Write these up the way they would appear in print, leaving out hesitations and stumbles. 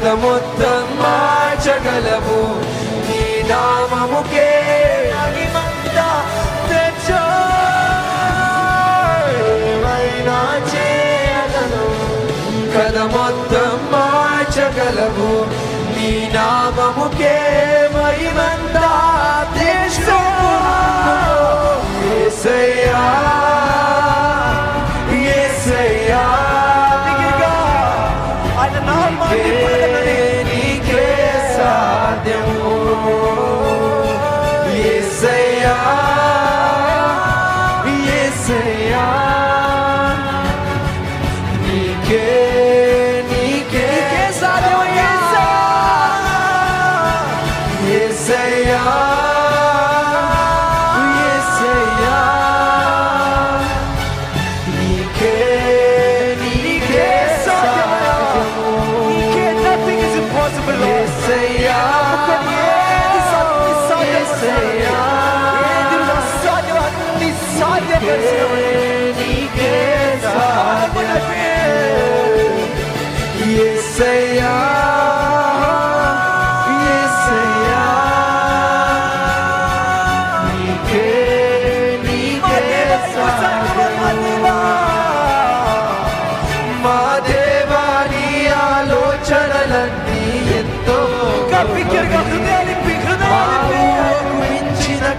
కథ మొత్తం మార్చగలవు నీ నామముకే మహిమంతా తెచ్చు ఏమైనా చేయగలవు కథ మొత్తం మార్చగలవు నీ నామముకే మహిమంతా తెచ్చు యేసయ్యా యేసయ్యా ఆయన నామాన్ని నీకే సాధ్యము యేసయ్యా యేసయ్యా నీకే సాధ్యము యేసయ్యా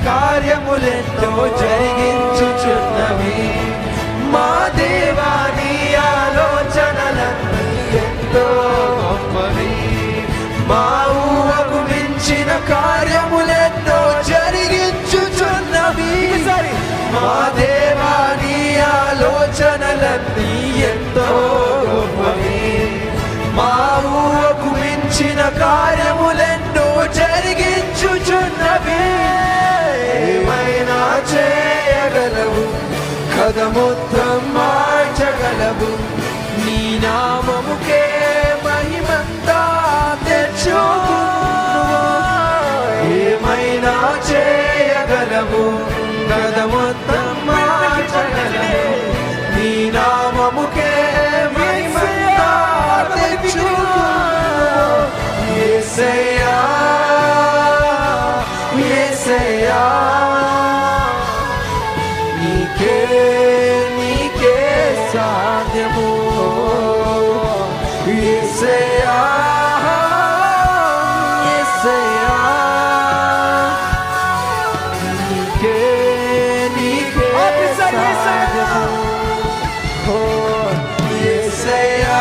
కార్యములెంతో జరిగించుచున్నవి మా దేవా నీ ఆలోచనలన్నీ ఎంతో గొప్పవి మా ఊహకు మించిన కార్యములెంతో జరిగించుచున్నవి మా దేవా నీ ఆలోచనలన్నీ ఎంతో గొప్పవి మా ఊహకు మించిన కార్యములెన్నో జరిగించుచున్నవి ఏమైనా చేయగలవు కథ మొత్తం మార్చగలవు నీ నామముకే మహిమంతా తెచ్చుకును ఏమైనా చేయగలవు కథ మొత్తం మార్చగలవు నీ నామముకే మహిమంతా తెచ్చుకును యేసయ్యా యేసయ్యా నీకే సాధ్యము యేసయ్యా యేసయ్యా నీకే సాధ్యము యేసయ్యా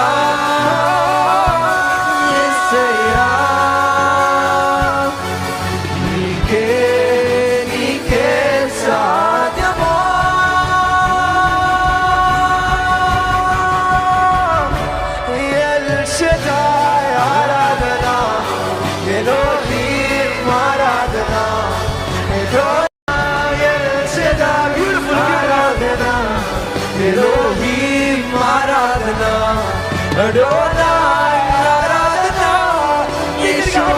Adonai, Aradhana, Yeshua,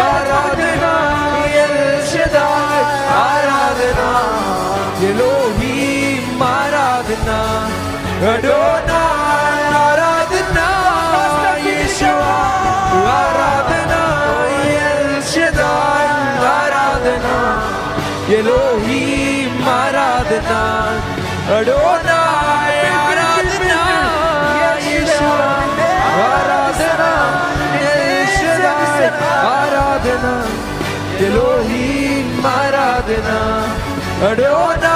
Aradhana, El Shaddai, Aradhana, Elohim, Aradhana, Adonai, Aradhana, Yeshua, Aradhana, El Shaddai, Aradhana, Elohim, Aradhana, Adonai. Elohim, Aradhana, Adonai.